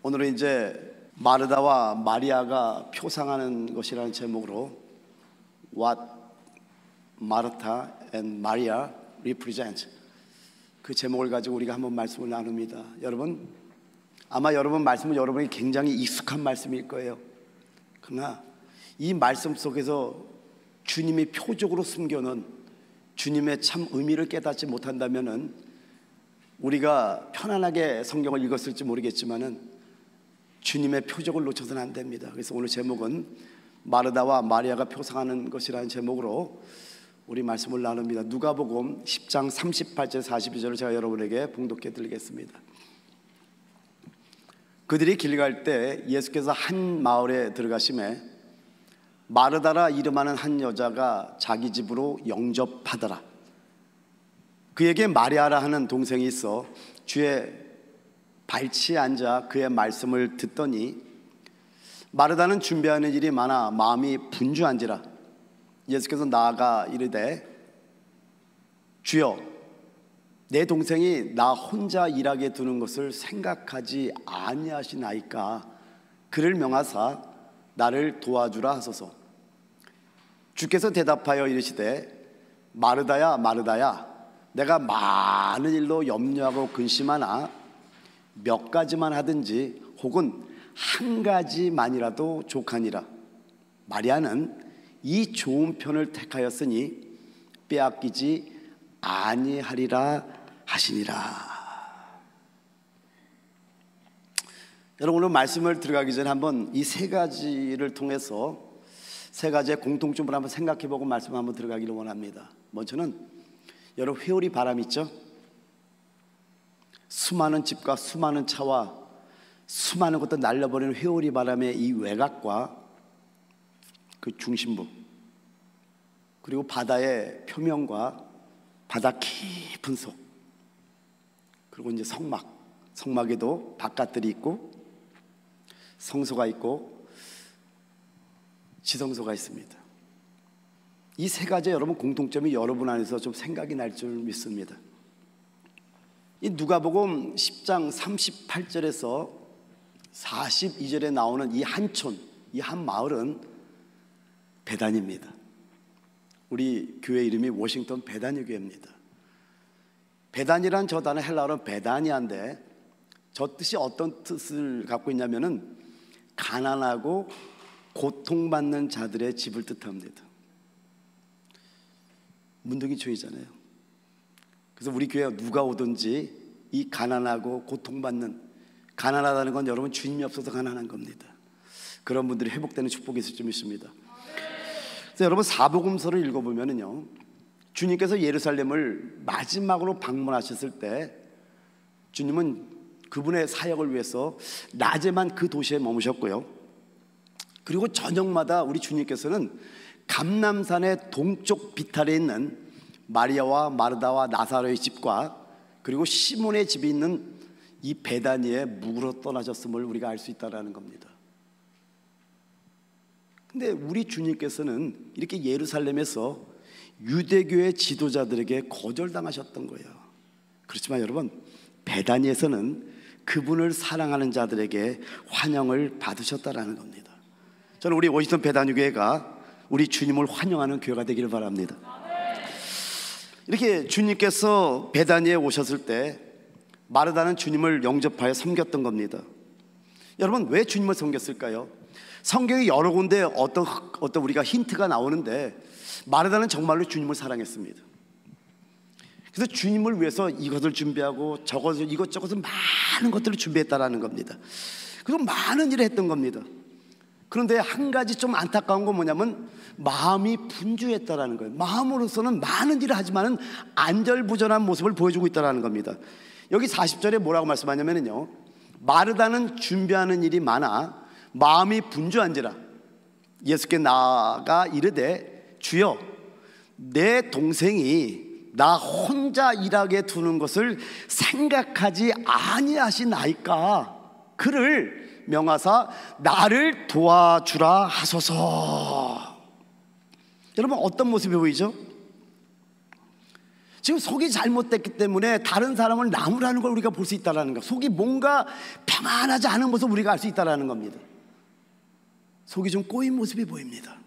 오늘은 이제 마르다와 마리아가 표상하는 것이라는 제목으로 What Martha and Maria Represent, 그 제목을 가지고 우리가 한번 말씀을 나눕니다. 여러분, 아마 여러분 말씀은 여러분이 굉장히 익숙한 말씀일 거예요. 그러나 이 말씀 속에서 주님이 표적으로 숨겨놓은 주님의 참 의미를 깨닫지 못한다면은 우리가 편안하게 성경을 읽었을지 모르겠지만은 주님의 표적을 놓쳐서는 안 됩니다. 그래서 오늘 제목은 마르다와 마리아가 표상하는 것이라는 제목으로 우리 말씀을 나눕니다. 누가복음 10장 38절 42절을 제가 여러분에게 봉독해 드리겠습니다. 그들이 길 갈 때 예수께서 한 마을에 들어가심에 마르다라 이름하는 한 여자가 자기 집으로 영접하더라. 그에게 마리아라 하는 동생이 있어 주의 발치에 앉아 그의 말씀을 듣더니 마르다는 준비하는 일이 많아 마음이 분주한지라. 예수께서 나아가 이르되 주여, 내 동생이 나 혼자 일하게 두는 것을 생각하지 아니하시나이까. 그를 명하사 나를 도와주라 하소서. 주께서 대답하여 이르시되 마르다야 마르다야, 내가 많은 일로 염려하고 근심하나 몇 가지만 하든지 혹은 한 가지만이라도 족하니라. 마리아는 이 좋은 편을 택하였으니 빼앗기지 아니하리라 하시니라. 여러분, 오늘 말씀을 들어가기 전에 한번 이 세 가지를 통해서 세 가지의 공통점을 한번 생각해보고 말씀 한번 들어가기를 원합니다. 먼저는 여러분, 회오리 바람 있죠? 수많은 집과 수많은 차와 수많은 것들 날려버리는 회오리 바람의 이 외곽과 그 중심부, 그리고 바다의 표면과 바다 깊은 속, 그리고 이제 성막에도 바깥들이 있고 성소가 있고 지성소가 있습니다. 이 세 가지의 여러분 공통점이 여러분 안에서 좀 생각이 날 줄 믿습니다. 이 누가복음 10장 38절에서 42절에 나오는 이 한촌, 이 한 마을은 베다니입니다. 우리 교회 이름이 워싱턴 베다니 교회입니다. 베다니란 저 단어 헬라어는 베다니아인데 저 뜻이 어떤 뜻을 갖고 있냐면은 가난하고 고통받는 자들의 집을 뜻합니다. 문둥이초이잖아요. 그래서 우리 교회에 누가 오든지 이 가난하고 고통받는, 가난하다는 건 여러분 주님이 없어서 가난한 겁니다. 그런 분들이 회복되는 축복이 있을 줄 믿습니다. 그래서 여러분 사복음서를 읽어보면은요, 주님께서 예루살렘을 마지막으로 방문하셨을 때 주님은 그분의 사역을 위해서 낮에만 그 도시에 머무셨고요, 그리고 저녁마다 우리 주님께서는 감람산의 동쪽 비탈에 있는 마리아와 마르다와 나사로의 집과 그리고 시몬의 집이 있는 이 베다니에 묵으러 떠나셨음을 우리가 알 수 있다는 겁니다. 근데 우리 주님께서는 이렇게 예루살렘에서 유대교의 지도자들에게 거절당하셨던 거예요. 그렇지만 여러분, 베다니에서는 그분을 사랑하는 자들에게 환영을 받으셨다는 겁니다. 저는 우리 워싱턴 베다니 교회가 우리 주님을 환영하는 교회가 되기를 바랍니다. 이렇게 주님께서 베다니에 오셨을 때 마르다는 주님을 영접하여 섬겼던 겁니다. 여러분, 왜 주님을 섬겼을까요? 성경에 여러 군데 어떤 우리가 힌트가 나오는데 마르다는 정말로 주님을 사랑했습니다. 그래서 주님을 위해서 이것을 준비하고 이것저것을 많은 것들을 준비했다라는 겁니다. 그리고 많은 일을 했던 겁니다. 그런데 한 가지 좀 안타까운 건 뭐냐면 마음이 분주했다라는 거예요. 마음으로서는 많은 일을 하지만은 안절부절한 모습을 보여주고 있다라는 겁니다. 여기 40절에 뭐라고 말씀하냐면요, 마르다는 준비하는 일이 많아 마음이 분주한지라. 예수께 나아가 이르되 주여, 내 동생이 나 혼자 일하게 두는 것을 생각하지 아니하시나이까. 그를 명하사 나를 도와주라 하소서. 여러분, 어떤 모습이 보이죠? 지금 속이 잘못됐기 때문에 다른 사람을 나무라는 걸 우리가 볼 수 있다는 거. 속이 뭔가 평안하지 않은 모습을 우리가 알 수 있다는 겁니다. 속이 좀 꼬인 모습이 보입니다.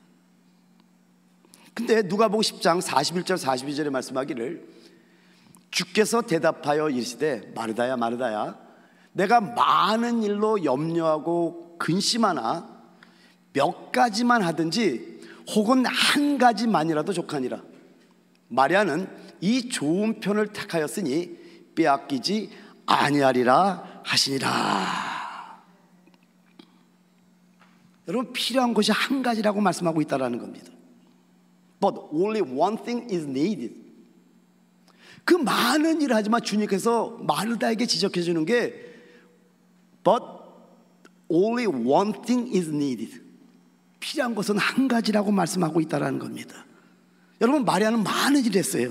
근데 누가복음 10장 41절 42절에 말씀하기를 주께서 대답하여 이르시되 마르다야 마르다야 내가 많은 일로 염려하고 근심하나 몇 가지만 하든지 혹은 한 가지만이라도 족하니라. 마리아는 이 좋은 편을 택하였으니 빼앗기지 아니하리라 하시니라. 여러분, 필요한 것이 한 가지라고 말씀하고 있다는 겁니다. But only one thing is needed. 그 많은 일을 하지만 주님께서 마르다에게 지적해 주는 게 But only one thing is needed. 필요한 것은 한 가지라고 말씀하고 있다는 겁니다. 여러분, 마리아는 많은 일을 했어요.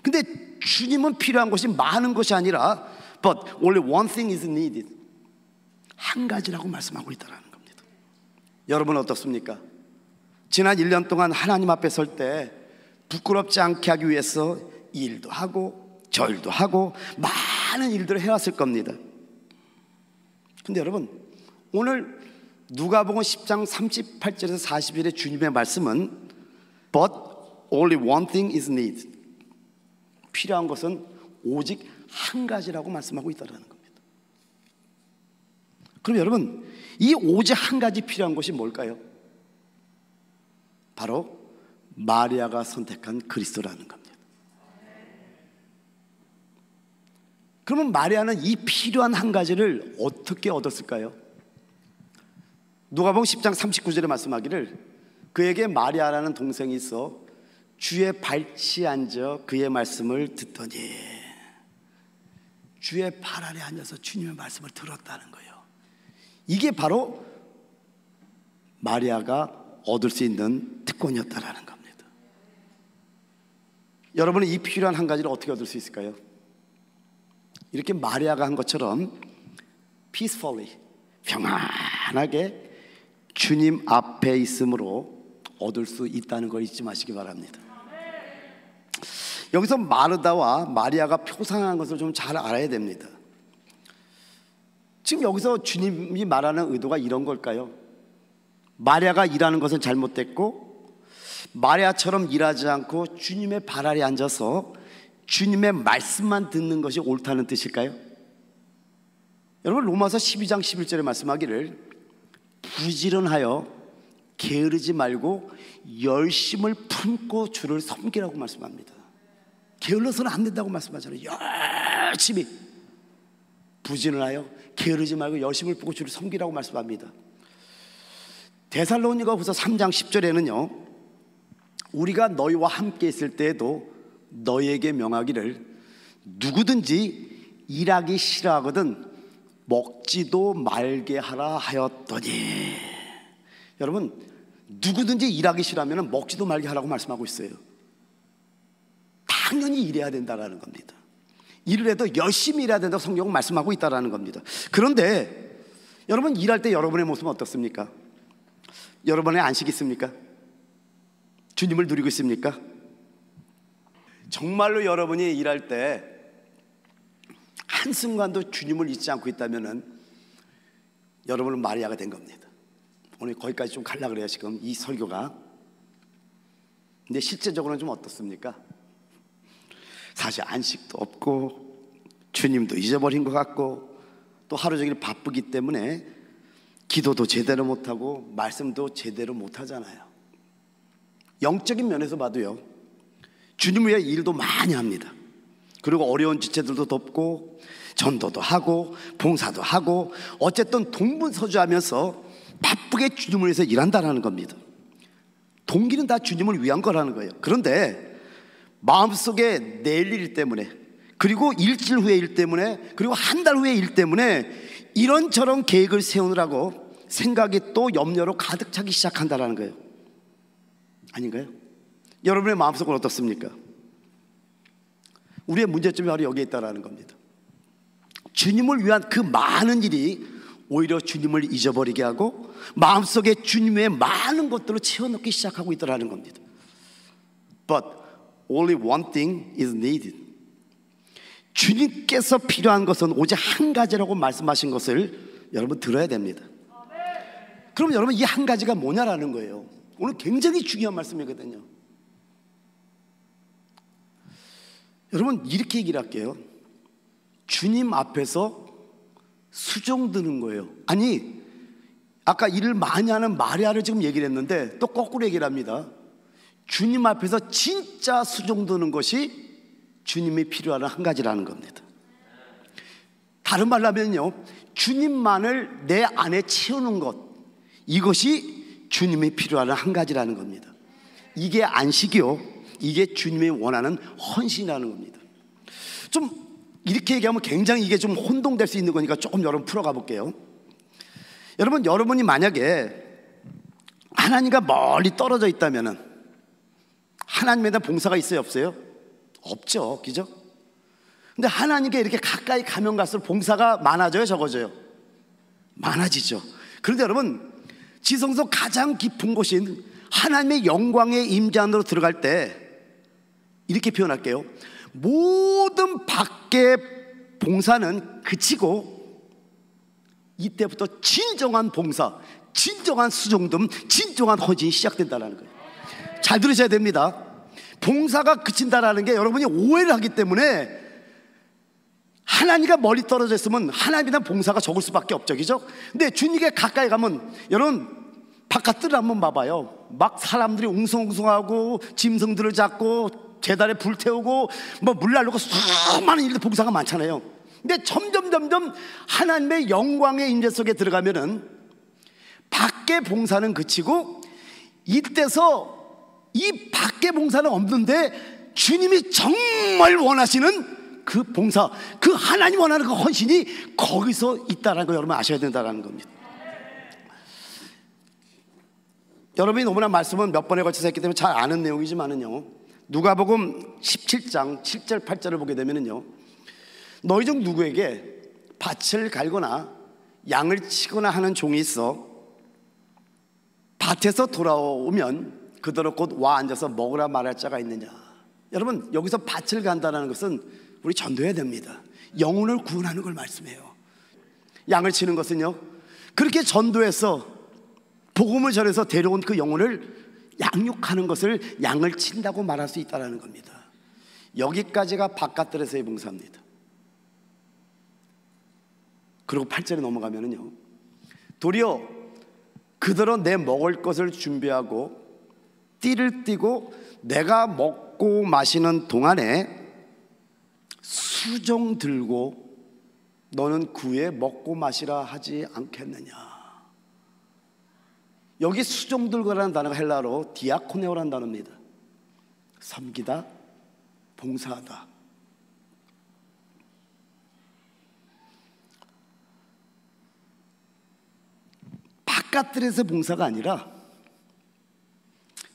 근데 주님은 필요한 것이 많은 것이 아니라 But only one thing is needed. 한 가지라고 말씀하고 있다는 겁니다. 여러분 어떻습니까? 지난 1년 동안 하나님 앞에 설 때 부끄럽지 않게 하기 위해서 이 일도 하고 저 일도 하고 많은 일들을 해왔을 겁니다. 근데 여러분, 오늘 누가복음 10장 38절에서 41의 주님의 말씀은 But only one thing is needed. 필요한 것은 오직 한 가지라고 말씀하고 있다는 겁니다. 그럼 여러분, 이 오직 한 가지 필요한 것이 뭘까요? 바로 마리아가 선택한 그리스도라는 겁니다. 그러면 마리아는 이 필요한 한 가지를 어떻게 얻었을까요? 누가복음 10장 39절에 말씀하기를 그에게 마리아라는 동생이 있어 주의 발치에 앉아 그의 말씀을 듣더니, 주의 발 아래 앉아서 주님의 말씀을 들었다는 거예요. 이게 바로 마리아가 얻을 수 있는 특권이었다라는 겁니다. 여러분은 이 필요한 한 가지를 어떻게 얻을 수 있을까요? 이렇게 마리아가 한 것처럼 peacefully, 평안하게 주님 앞에 있음으로 얻을 수 있다는 걸 잊지 마시기 바랍니다. 여기서 마르다와 마리아가 표상한 것을 좀 잘 알아야 됩니다. 지금 여기서 주님이 말하는 의도가 이런 걸까요? 마리아가 일하는 것은 잘못됐고 마리아처럼 일하지 않고 주님의 발 아래 앉아서 주님의 말씀만 듣는 것이 옳다는 뜻일까요? 여러분, 로마서 12장 11절에 말씀하기를 부지런하여 게으르지 말고 열심을 품고 주를 섬기라고 말씀합니다. 게을러서는 안 된다고 말씀하잖아요. 열심히 부지런하여 게으르지 말고 열심을 품고 주를 섬기라고 말씀합니다. 데살로니가후서 3장 10절에는요 우리가 너희와 함께 있을 때에도 너희에게 명하기를 누구든지 일하기 싫어하거든 먹지도 말게 하라 하였더니, 여러분, 누구든지 일하기 싫어하면 먹지도 말게 하라고 말씀하고 있어요. 당연히 일해야 된다는 겁니다. 일을 해도 열심히 일해야 된다고 성경은 말씀하고 있다는 겁니다. 그런데 여러분, 일할 때 여러분의 모습은 어떻습니까? 여러분의 안식이 있습니까? 주님을 누리고 있습니까? 정말로 여러분이 일할 때 한순간도 주님을 잊지 않고 있다면 여러분은 마리아가 된 겁니다. 오늘 거기까지 좀 가려고 그래요, 지금 이 설교가. 근데 실제적으로는 좀 어떻습니까? 사실 안식도 없고 주님도 잊어버린 것 같고 또 하루 종일 바쁘기 때문에 기도도 제대로 못하고 말씀도 제대로 못하잖아요. 영적인 면에서 봐도요 주님을 위해 일도 많이 합니다. 그리고 어려운 지체들도 돕고 전도도 하고 봉사도 하고 어쨌든 동분서주하면서 바쁘게 주님을 위해서 일한다는 겁니다. 동기는 다 주님을 위한 거라는 거예요. 그런데 마음속에 내일 일 때문에, 그리고 일주일 후의 일 때문에, 그리고 한 달 후의 일 때문에 이런저런 계획을 세우느라고 생각이 또 염려로 가득 차기 시작한다는 거예요. 아닌가요? 여러분의 마음속은 어떻습니까? 우리의 문제점이 바로 여기에 있다는 겁니다. 주님을 위한 그 많은 일이 오히려 주님을 잊어버리게 하고 마음속에 주님의 많은 것들을 채워넣기 시작하고 있다는 겁니다. But Only one thing is needed. 주님께서 필요한 것은 오직 한 가지라고 말씀하신 것을 여러분 들어야 됩니다. 그럼 여러분 이 한 가지가 뭐냐라는 거예요. 오늘 굉장히 중요한 말씀이거든요. 여러분 이렇게 얘기를 할게요. 주님 앞에서 수종 드는 거예요. 아니, 아까 일을 많이 하는 마리아를 지금 얘기를 했는데 또 거꾸로 얘기를 합니다. 주님 앞에서 진짜 수종 드는 것이 주님이 필요한 한 가지라는 겁니다. 다른 말로 하면요, 주님만을 내 안에 채우는 것, 이것이 주님이 필요한 한 가지라는 겁니다. 이게 안식이요, 이게 주님이 원하는 헌신이라는 겁니다. 좀 이렇게 얘기하면 굉장히 이게 좀 혼동될 수 있는 거니까 조금 여러분 풀어가 볼게요. 여러분, 여러분이 만약에 하나님과 멀리 떨어져 있다면은 하나님에 대한 봉사가 있어요, 없어요? 없죠, 그죠? 근데 하나님께 이렇게 가까이 가면 갈수록 봉사가 많아져요, 적어져요? 많아지죠. 그런데 여러분, 지성소 가장 깊은 곳인 하나님의 영광의 임재 안으로 들어갈 때 이렇게 표현할게요. 모든 밖의 봉사는 그치고 이때부터 진정한 봉사, 진정한 수종됨, 진정한 헌신이 시작된다는 거예요. 잘 들으셔야 됩니다. 봉사가 그친다라는 게 여러분이 오해를 하기 때문에 하나님과 멀리 떨어져 있으면 하나님에 대한 봉사가 적을 수밖에 없죠, 그죠? 근데 주님께 가까이 가면 여러분 바깥들을 한번 봐봐요. 막 사람들이 웅성웅성하고 짐승들을 잡고 제단에 불태우고 뭐 물 날리고 수많은 일들 봉사가 많잖아요. 근데 점점 하나님의 영광의 임재 속에 들어가면은 밖의 봉사는 그치고 이때서 이 밖의 봉사는 없는데 주님이 정말 원하시는 그 봉사, 그 하나님 원하는 그 헌신이 거기서 있다는 거 여러분 아셔야 된다는 겁니다. 여러분이 너무나 말씀은 몇 번에 걸쳐서 했기 때문에 잘 아는 내용이지만은요, 누가복음 17장 7절 8절을 보게 되면은요, 너희 중 누구에게 밭을 갈거나 양을 치거나 하는 종이 있어 밭에서 돌아오면 그대로 곧 와 앉아서 먹으라 말할 자가 있느냐. 여러분, 여기서 밭을 간다는 것은 우리 전도해야 됩니다. 영혼을 구원하는 걸 말씀해요. 양을 치는 것은요, 그렇게 전도해서 복음을 전해서 데려온 그 영혼을 양육하는 것을 양을 친다고 말할 수 있다는 겁니다. 여기까지가 바깥들에서의 봉사입니다. 그리고 8절에 넘어가면은요, 도리어 그대로 내 먹을 것을 준비하고 띠를 띠고 내가 먹고 마시는 동안에 수종 들고 너는 구에 먹고 마시라 하지 않겠느냐. 여기 수종 들고라는 단어가 헬라어로 디아코네오라는 단어입니다. 섬기다, 봉사하다. 바깥들에서 봉사가 아니라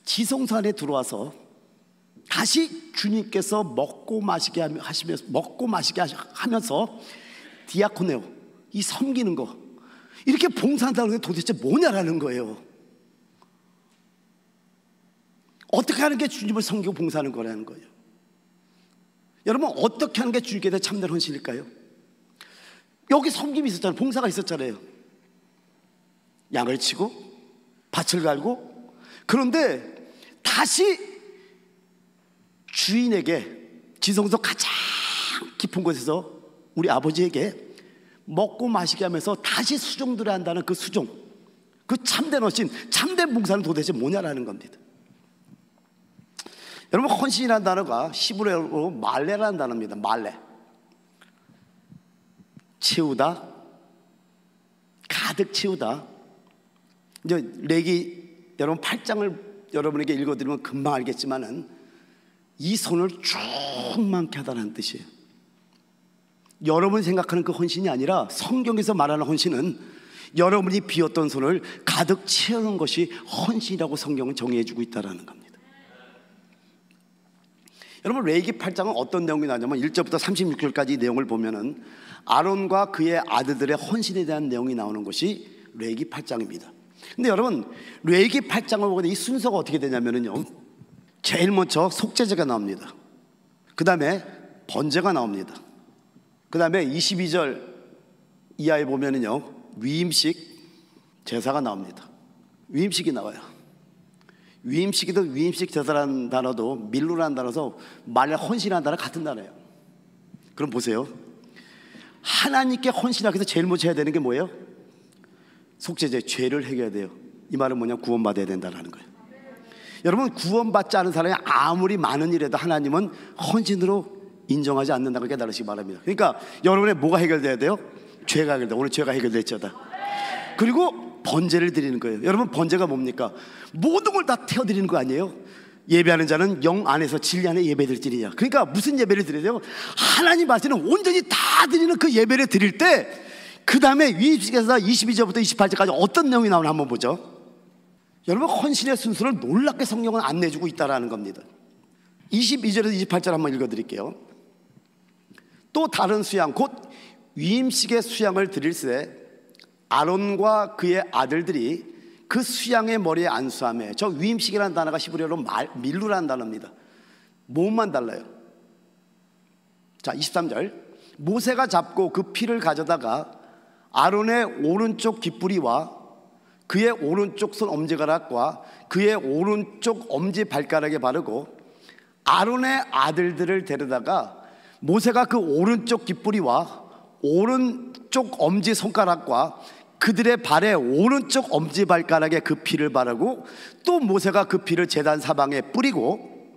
지성소 안에 들어와서 다시 주님께서 먹고 마시게 하면서 디아코네오, 이 섬기는 거, 이렇게 봉사한다는 게 도대체 뭐냐라는 거예요. 어떻게 하는 게 주님을 섬기고 봉사하는 거라는 거예요. 여러분, 어떻게 하는 게 주님께 대해 참된 헌신일까요? 여기 섬김이 있었잖아요. 봉사가 있었잖아요. 양을 치고 밭을 갈고. 그런데 다시 주인에게, 지성소 가장 깊은 곳에서 우리 아버지에게 먹고 마시게 하면서 다시 수종들어야 한다는 그 수종, 그 참된 헌신, 참된 봉사는 도대체 뭐냐라는 겁니다. 여러분, 헌신이라는 단어가 히브리어로 말레라는 단어입니다. 말레. 채우다, 가득 채우다. 이제 레기 여러분 8장을 여러분에게 읽어드리면 금방 알겠지만은 이 손을 충만케 하다는 뜻이에요. 여러분이 생각하는 그 헌신이 아니라 성경에서 말하는 헌신은 여러분이 비었던 손을 가득 채우는 것이 헌신이라고 성경은 정의해주고 있다는 겁니다. 여러분, 레위기 8장은 어떤 내용이 나냐면 1절부터 36절까지 내용을 보면은 아론과 그의 아들들의 헌신에 대한 내용이 나오는 것이 레위기 8장입니다. 근데 여러분, 레위기 8장을 보게 이 순서가 어떻게 되냐면은요, 제일 먼저 속죄제가 나옵니다. 그 다음에 번제가 나옵니다. 그 다음에 22절 이하에 보면은요, 위임식 제사가 나옵니다. 위임식이 나와요. 위임식이도 위임식 제사라는 단어도 밀루라는 단어도 말에 헌신하는 단어 같은 단어예요. 그럼 보세요. 하나님께 헌신하기 위해서 제일 먼저 해야 되는 게 뭐예요? 속죄제, 죄를 해결해야 돼요. 이 말은 뭐냐? 구원받아야 된다는 거예요. 여러분, 구원받지 않은 사람이 아무리 많은 일에도 하나님은 헌신으로 인정하지 않는다고 깨달으시기 바랍니다. 그러니까 여러분의 뭐가 해결돼야 돼요? 죄가 해결돼. 오늘 죄가 해결됐잖아. 그리고 번제를 드리는 거예요. 여러분, 번제가 뭡니까? 모든 걸 다 태워드리는 거 아니에요? 예배하는 자는 영 안에서 진리 안에 예배를 드리냐. 그러니까 무슨 예배를 드려야 돼요? 하나님 앞에는 온전히 다 드리는 그 예배를 드릴 때, 그 다음에 위임식에서 22절부터 28절까지 어떤 내용이 나오나 한번 보죠. 여러분, 헌신의 순서를 놀랍게 성경은 안내해주고 있다는 겁니다. 22절에서 28절 한번 읽어드릴게요. 또 다른 수양 곧 위임식의 수양을 드릴새 아론과 그의 아들들이 그 수양의 머리에 안수하며, 저 위임식이라는 단어가 히브리어로 밀루라는 단어입니다. 몸만 달라요. 자, 23절. 모세가 잡고 그 피를 가져다가 아론의 오른쪽 깃뿌리와 그의 오른쪽 손 엄지가락과 그의 오른쪽 엄지 발가락에 바르고 아론의 아들들을 데려다가 모세가 그 오른쪽 깃뿌리와 오른쪽 엄지 손가락과 그들의 발에 오른쪽 엄지 발가락에 그 피를 바르고, 또 모세가 그 피를 제단 사방에 뿌리고,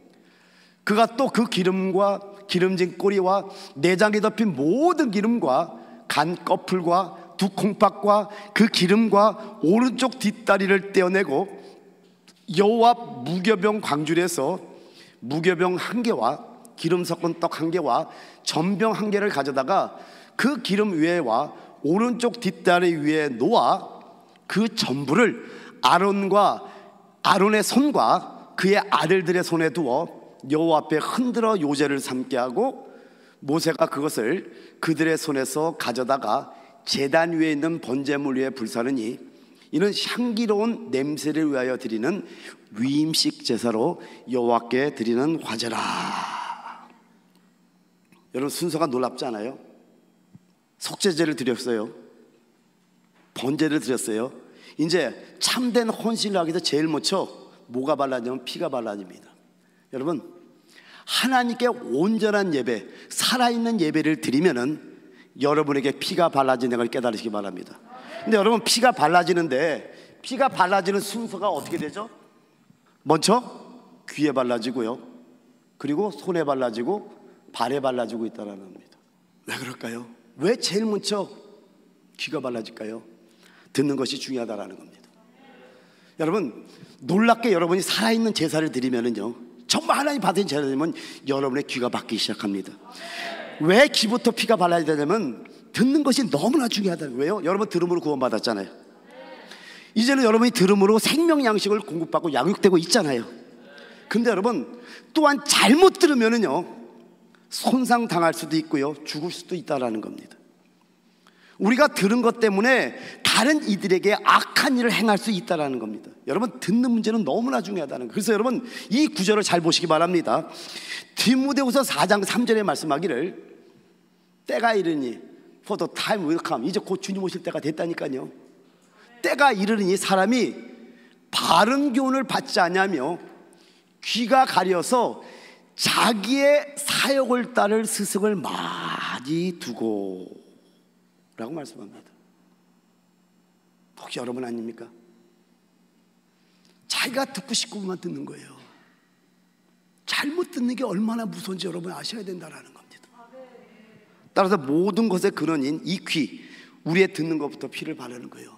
그가 또 그 기름과 기름진 꼬리와 내장이 덮인 모든 기름과 간 꺼풀과 두 콩팥과 그 기름과 오른쪽 뒷다리를 떼어내고 여호와 무교병 광줄에서 무교병 한 개와 기름 섞은 떡 한 개와 전병 한 개를 가져다가 그 기름 위에와 오른쪽 뒷다리 위에 놓아 그 전부를 아론의 손과 그의 아들들의 손에 두어 여호와 앞에 흔들어 요제를 삼게 하고, 모세가 그것을 그들의 손에서 가져다가 제단 위에 있는 번제물 위에 불사르니 이는 향기로운 냄새를 위하여 드리는 위임식 제사로 여호와께 드리는 화제라. 여러분, 순서가 놀랍지 않아요? 속죄제를 드렸어요. 번제를 드렸어요. 이제 참된 헌신을 하기 위해서 제일 먼저 뭐가 발라지면 피가 발라집니다. 여러분, 하나님께 온전한 예배, 살아있는 예배를 드리면은 여러분에게 피가 발라지는 걸 깨달으시기 바랍니다. 근데 여러분, 피가 발라지는데 피가 발라지는 순서가 어떻게 되죠? 먼저 귀에 발라지고요, 그리고 손에 발라지고 발에 발라지고 있다는 겁니다. 왜 그럴까요? 왜 제일 먼저 귀가 발라질까요? 듣는 것이 중요하다는 겁니다. 여러분, 놀랍게 여러분이 살아있는 제사를 드리면은요, 정말 하나님 받은 제사를 드리면 여러분의 귀가 바뀌기 시작합니다. 왜 귀부터 피가 발라야 되냐면 듣는 것이 너무나 중요하다. 왜요? 여러분 들음으로 구원받았잖아요. 이제는 여러분이 들음으로 생명 양식을 공급받고 양육되고 있잖아요. 근데 여러분, 또한 잘못 들으면은요, 손상 당할 수도 있고요, 죽을 수도 있다라는 겁니다. 우리가 들은 것 때문에 다른 이들에게 악한 일을 행할 수 있다라는 겁니다. 여러분, 듣는 문제는 너무나 중요하다는 거예요. 그래서 여러분, 이 구절을 잘 보시기 바랍니다. 디모데후서 4장 3절에 말씀하기를 때가 이르니 for the time will come, 이제 곧 주님 오실 때가 됐다니까요. 때가 이르니 사람이 바른 교훈을 받지 않으며 귀가 가려서 자기의 사욕을 따를 스승을 많이 두고 라고 말씀합니다. 혹시 여러분 아닙니까? 자기가 듣고 싶고만 듣는 거예요. 잘못 듣는 게 얼마나 무서운지 여러분 아셔야 된다는 겁니다. 따라서 모든 것의 근원인 이 귀, 우리의 듣는 것부터 피를 바르는 거예요.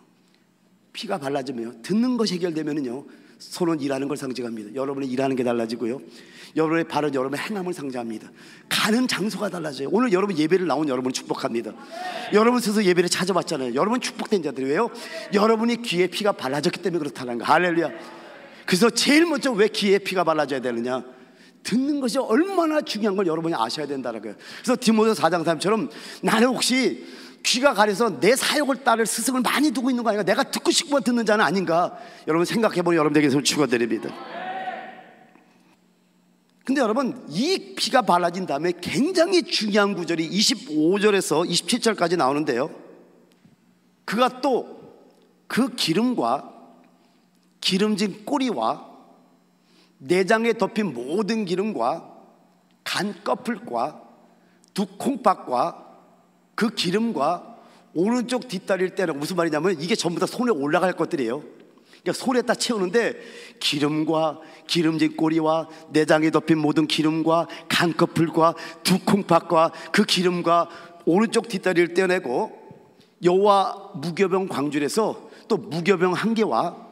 피가 발라지면, 듣는 것이 해결되면요, 손은 일하는 걸 상징합니다. 여러분의 일하는 게 달라지고요, 여러분의 발은 여러분의 행함을 상징합니다. 가는 장소가 달라져요. 오늘 여러분 예배를 나온 여러분을 축복합니다. 여러분 스스로 예배를 찾아봤잖아요. 여러분 축복된 자들이, 왜요? 여러분이 귀에 피가 발라졌기 때문에 그렇다는 거. 할렐루야. 그래서 제일 먼저 왜 귀에 피가 발라져야 되느냐? 듣는 것이 얼마나 중요한 걸 여러분이 아셔야 된다는 거예요. 그래서 디모데후서 4장 3절처럼 나는 혹시 귀가 가려서 내 사욕을 따를 스승을 많이 두고 있는 거 아닌가? 내가 듣고 싶으면 듣는 자는 아닌가? 여러분 생각해보니 여러분에게 축원드립니다. 근데 여러분, 이 피가 발라진 다음에 굉장히 중요한 구절이 25절에서 27절까지 나오는데요, 그가 또 그 기름과 기름진 꼬리와 내장에 덮인 모든 기름과 간 껍질과 두 콩팥과 그 기름과 오른쪽 뒷다리를 떼는, 무슨 말이냐면 이게 전부 다 손에 올라갈 것들이에요. 그러니까 손에다 채우는데 기름과 기름진 꼬리와 내장에 덮인 모든 기름과 간 껍질과 두 콩팥과 그 기름과 오른쪽 뒷다리를 떼어내고 여호와 무교병 광줄에서 또 무교병 한 개와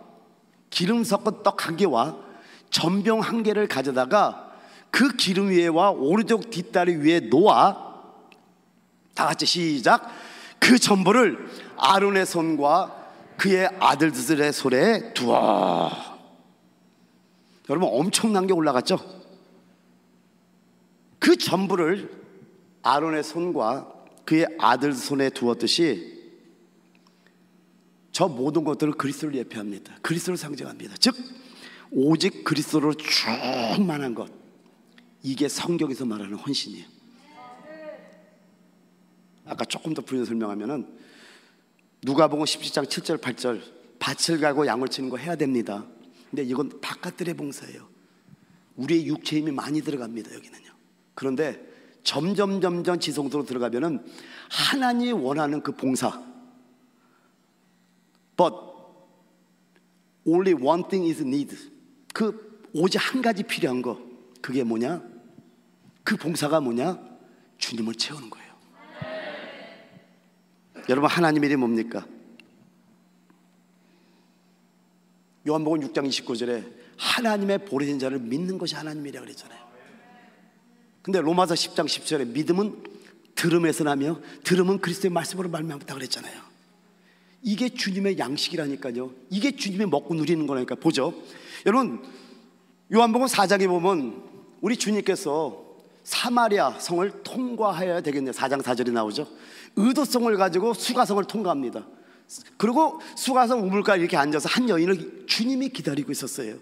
기름 섞은 떡 한 개와 전병 한 개를 가져다가 그 기름 위에와 오른쪽 뒷다리 위에 놓아, 다 같이 시작. 그 전보를 아론의 손과 그의 아들들의 손에 두어. 여러분, 엄청난 게 올라갔죠? 그 전부를 아론의 손과 그의 아들 손에 두었듯이 저 모든 것들을 그리스도를 예표합니다. 그리스도를 상징합니다. 즉 오직 그리스도로 충만한 것, 이게 성경에서 말하는 헌신이에요. 아까 조금 더 부연 설명하면은 누가복음 17장 7절 8절 밭을 갈고 양을 치는 거 해야 됩니다. 근데 이건 바깥들의 봉사예요. 우리의 육체 힘이 많이 들어갑니다, 여기는요. 그런데 점점 지성도로 들어가면은 하나님이 원하는 그 봉사, but only one thing is needed, 그 오직 한 가지 필요한 거, 그게 뭐냐? 그 봉사가 뭐냐? 주님을 채우는 거예요. 여러분, 하나님의 일이 뭡니까? 요한복음 6장 29절에 하나님의 보내신 자를 믿는 것이 하나님이라 그랬잖아요. 근데 로마서 10장 10절에 믿음은 들음에서 나며 들음은 그리스도의 말씀으로 말미암았다 그랬잖아요. 이게 주님의 양식이라니까요. 이게 주님이 먹고 누리는 거라니까. 보죠, 여러분, 요한복음 4장에 보면 우리 주님께서 사마리아 성을 통과해야 되겠네요. 4장 4절이 나오죠. 의도성을 가지고 수가성을 통과합니다. 그리고 수가성 우물가에 이렇게 앉아서 한 여인을 주님이 기다리고 있었어요.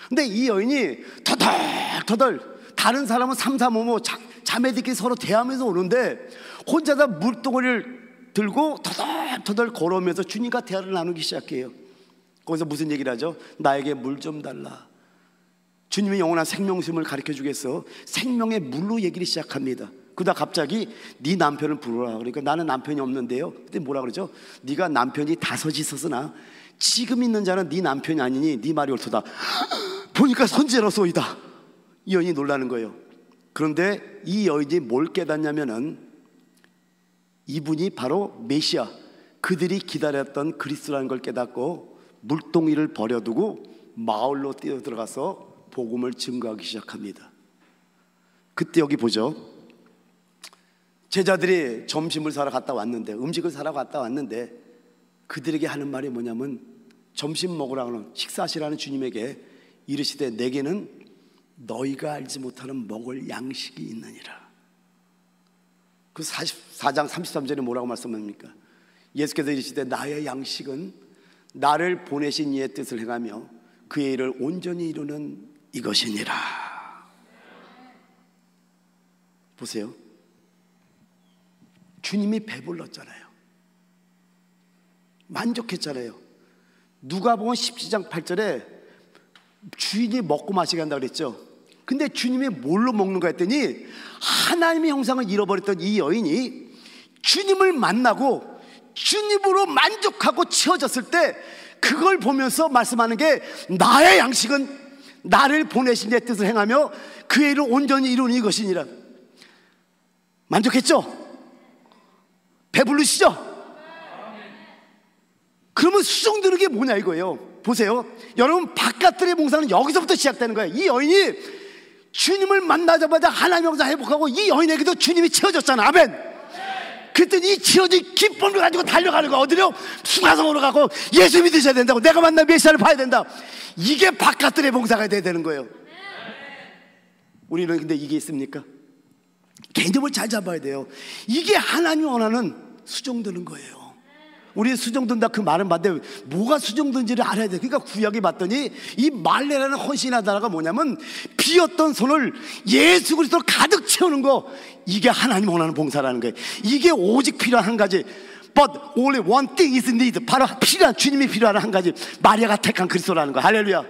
근데 이 여인이 터덜터덜, 다른 사람은 삼삼오오 자매들끼리 서로 대하면서 오는데 혼자서 물동이를 들고 터덜터덜 걸어오면서 주님과 대화를 나누기 시작해요. 거기서 무슨 얘기를 하죠? 나에게 물 좀 달라. 주님이 영원한 생명샘을 가르쳐 주겠어. 생명의 물로 얘기를 시작합니다. 그러다 갑자기 네 남편을 부르라. 그러니까 나는 남편이 없는데요. 그때 뭐라 그러죠? 네가 남편이 5이 있었으나 지금 있는 자는 네 남편이 아니니 네 말이 옳도다. 보니까 선지자로소이다. 이 여인이 놀라는 거예요. 그런데 이 여인이 뭘 깨닫냐면은 이분이 바로 메시아, 그들이 기다렸던 그리스도라는 걸 깨닫고 물동이를 버려두고 마을로 뛰어들어가서 복음을 증거하기 시작합니다. 그때 여기 보죠. 제자들이 점심을 사러 갔다 왔는데, 음식을 사러 갔다 왔는데 그들에게 하는 말이 뭐냐면 점심 먹으라는, 식사하시라는 주님에게 이르시되 내게는 너희가 알지 못하는 먹을 양식이 있느니라. 그 4장 33절에 뭐라고 말씀합니까? 예수께서 이르시되 나의 양식은 나를 보내신 이의 뜻을 행하며 그의 일을 온전히 이루는 이것이니라. 보세요, 주님이 배불렀잖아요. 만족했잖아요. 누가복음 17장 8절에 주인이 먹고 마시게 한다고 그랬죠. 근데 주님이 뭘로 먹는가 했더니 하나님의 형상을 잃어버렸던 이 여인이 주님을 만나고 주님으로 만족하고 채워졌을 때 그걸 보면서 말씀하는 게 나의 양식은 나를 보내신 내 뜻을 행하며 그의 일을 온전히 이루는 이것이니라. 만족했죠? 배부르시죠? 그러면 수종드는 게 뭐냐 이거예요. 보세요, 여러분, 바깥들의 봉사는 여기서부터 시작되는 거예요. 이 여인이 주님을 만나자마자 하나님의 형상 회복하고 이 여인에게도 주님이 채워졌잖아. 아멘. 그랬더니 이 채워진 기쁨을 가지고 달려가는 거야. 어디로? 수가성으로 가고 예수 믿으셔야 된다고, 내가 만난 메시아를 봐야 된다. 이게 바깥들의 봉사가 돼야 되는 거예요. 우리는 근데 이게 있습니까? 개념을 잘 잡아야 돼요. 이게 하나님이 원하는 수종드는 거예요. 우리 수정된다 그 말은 맞는데 뭐가 수정된지를 알아야 돼. 그러니까 구약에 봤더니 이 말레라는 헌신하다가 뭐냐면 비었던 손을 예수 그리스도로 가득 채우는 거, 이게 하나님 원하는 봉사라는 거예요. 이게 오직 필요한 한 가지. But only one thing is needed. 바로 필요한, 주님이 필요한 한 가지, 마리아가 택한 그리스도라는 거. 할렐루야.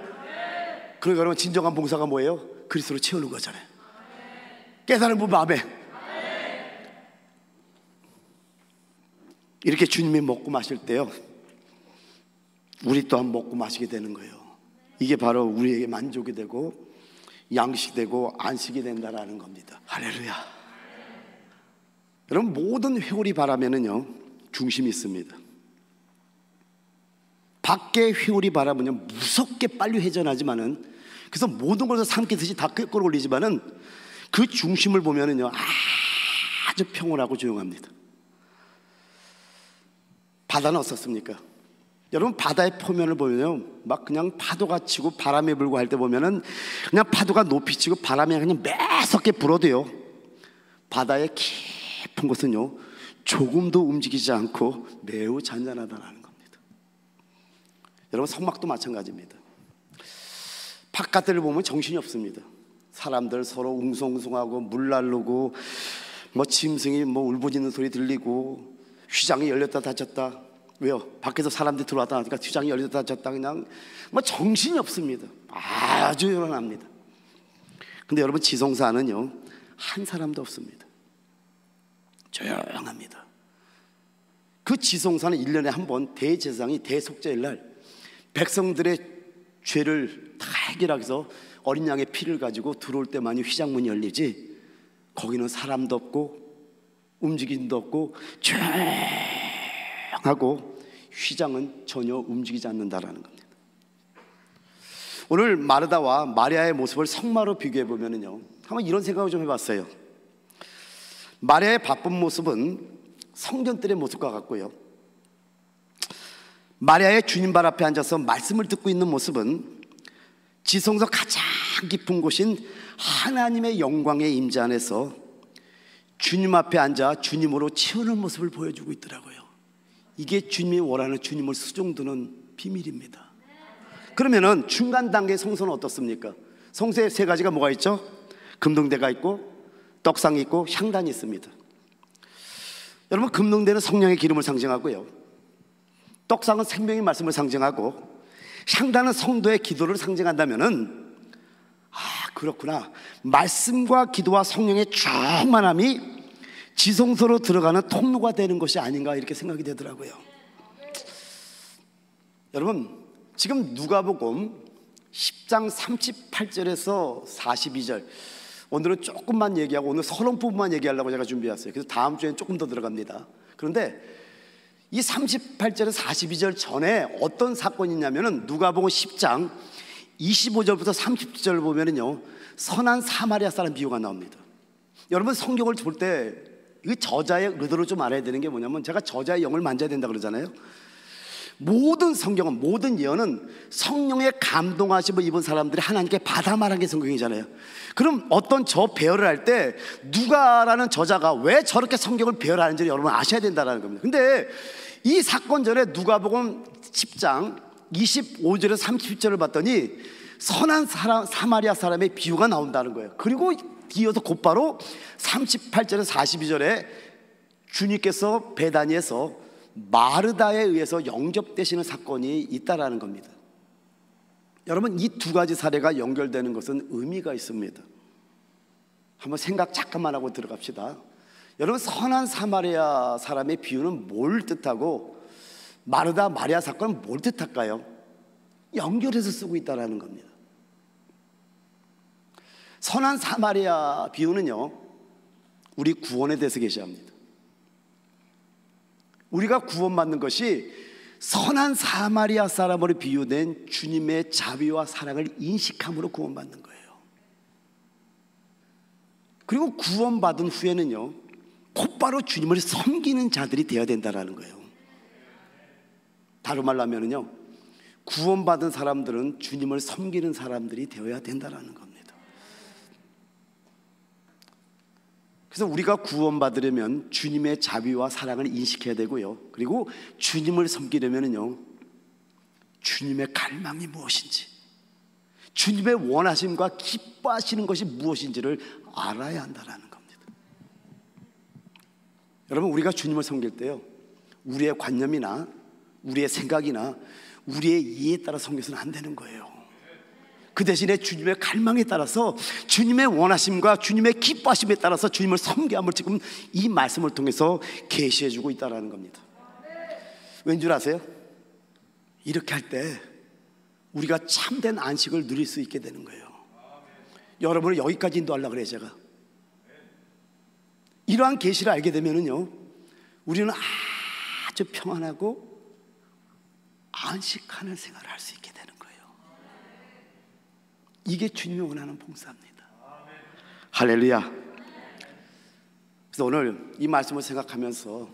그러니까 여러분, 진정한 봉사가 뭐예요? 그리스도로 채우는 거잖아요. 깨달은 분 마음에 이렇게 주님이 먹고 마실 때요, 우리 또한 먹고 마시게 되는 거예요. 이게 바로 우리에게 만족이 되고 양식이 되고 안식이 된다라는 겁니다. 할렐루야. 여러분, 모든 회오리 바람에는요 중심이 있습니다. 밖에 회오리 바람은요 무섭게 빨리 회전하지만은, 그래서 모든 것을 삼키듯이 다 끌어올리지만은 그 중심을 보면은요 아주 평온하고 조용합니다. 바다는 어떻습니까? 여러분, 바다의 표면을 보면요 막 그냥 파도가 치고 바람이 불고 할 때 보면은 그냥 파도가 높이 치고 바람이 그냥 매섭게 불어도요, 바다의 깊은 곳은요 조금도 움직이지 않고 매우 잔잔하다는 겁니다. 여러분, 성막도 마찬가지입니다. 바깥을 보면 정신이 없습니다. 사람들 서로 웅성웅성하고 물 날르고 뭐 짐승이 뭐 울부짖는 소리 들리고 휘장이 열렸다 닫혔다. 왜요? 밖에서 사람들이 들어왔다 하니까 휘장이 열렸다 닫혔다. 그냥 뭐 정신이 없습니다. 아주 요란합니다. 근데 여러분, 지성사는요 한 사람도 없습니다. 조용합니다. 그 지성사는 1년에 한 번 대제사장이 대속죄일 날 백성들의 죄를 다 해결하기 위해서 어린 양의 피를 가지고 들어올 때만이 휘장문이 열리지, 거기는 사람도 없고 움직임도 없고 조용하고 휘장은 전혀 움직이지 않는다라는 겁니다. 오늘 마르다와 마리아의 모습을 성마로 비교해 보면은요, 한번 이런 생각을 좀 해봤어요. 마리아의 바쁜 모습은 성전들의 모습과 같고요, 마리아의 주님 발 앞에 앉아서 말씀을 듣고 있는 모습은 지성소 가장 깊은 곳인 하나님의 영광의 임재 안에서 주님 앞에 앉아 주님으로 채우는 모습을 보여주고 있더라고요. 이게 주님이 원하는 주님을 수종드는 비밀입니다. 그러면은 중간 단계의 성소는 어떻습니까? 성소에 세 가지가 뭐가 있죠? 금등대가 있고 떡상이 있고 향단이 있습니다. 여러분, 금등대는 성령의 기름을 상징하고요, 떡상은 생명의 말씀을 상징하고, 향단은 성도의 기도를 상징한다면은, 아, 그렇구나, 말씀과 기도와 성령의 충만함이 지성소로 들어가는 통로가 되는 것이 아닌가, 이렇게 생각이 되더라고요. 여러분, 지금 누가복음 10장 38절에서 42절, 오늘은 조금만 얘기하고 오늘 서론 부분만 얘기하려고 제가 준비했어요. 그래서 다음 주에는 조금 더 들어갑니다. 그런데 이 38절에서 42절 전에 어떤 사건이 있냐면은 누가복음 10장 25절부터 30절 보면은요 선한 사마리아 사람 비유가 나옵니다. 여러분, 성경을 볼 때 이 저자의 의도를 좀 알아야 되는 게 뭐냐면, 제가 저자의 영을 만져야 된다 그러잖아요. 모든 성경은, 모든 예언은 성령의 감동하심을 입은 사람들이 하나님께 받아 말한 게 성경이잖아요. 그럼 어떤 저 배열을 할 때 누가라는 저자가 왜 저렇게 성경을 배열하는지 여러분 아셔야 된다는 겁니다. 근데 이 사건 전에 누가복음 10장 25절에서 30절을 봤더니 선한 사마리아 사람의 비유가 나온다는 거예요. 그리고 이어서 곧바로 38절에서 42절에 주님께서 베다니에서 마르다에 의해서 영접되시는 사건이 있다라는 겁니다. 여러분, 이 두 가지 사례가 연결되는 것은 의미가 있습니다. 한번 생각 잠깐만 하고 들어갑시다. 여러분, 선한 사마리아 사람의 비유는 뭘 뜻하고 마르다 마리아 사건은 뭘 뜻할까요? 연결해서 쓰고 있다라는 겁니다. 선한 사마리아 비유는요 우리 구원에 대해서 계시합니다. 우리가 구원받는 것이 선한 사마리아 사람으로 비유된 주님의 자비와 사랑을 인식함으로 구원받는 거예요. 그리고 구원받은 후에는요 곧바로 주님을 섬기는 자들이 되어야 된다는 거예요. 다른 말로 하면은요 구원받은 사람들은 주님을 섬기는 사람들이 되어야 된다는 겁니다. 그래서 우리가 구원받으려면 주님의 자비와 사랑을 인식해야 되고요, 그리고 주님을 섬기려면요, 주님의 갈망이 무엇인지, 주님의 원하심과 기뻐하시는 것이 무엇인지를 알아야 한다는 겁니다. 여러분, 우리가 주님을 섬길 때요, 우리의 관념이나 우리의 생각이나 우리의 이해에 따라 섬겨서는 안 되는 거예요. 그 대신에 주님의 갈망에 따라서, 주님의 원하심과 주님의 기뻐하심에 따라서 주님을 섬겨함을 지금 이 말씀을 통해서 계시해 주고 있다는 겁니다. 왠 줄 아세요? 이렇게 할 때 우리가 참된 안식을 누릴 수 있게 되는 거예요. 여러분을 여기까지 인도하려고 그래요. 제가 이러한 계시를 알게 되면은요, 우리는 아주 평안하고 안식하는 생활을 할 수 있게 되는 거예요. 이게 주님이 원하는 봉사입니다. 할렐루야. 그래서 오늘 이 말씀을 생각하면서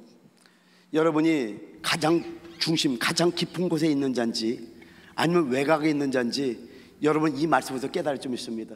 여러분이 가장 중심, 가장 깊은 곳에 있는 자인지 아니면 외곽에 있는 자인지 여러분 이 말씀에서 깨달을 좀 있습니다.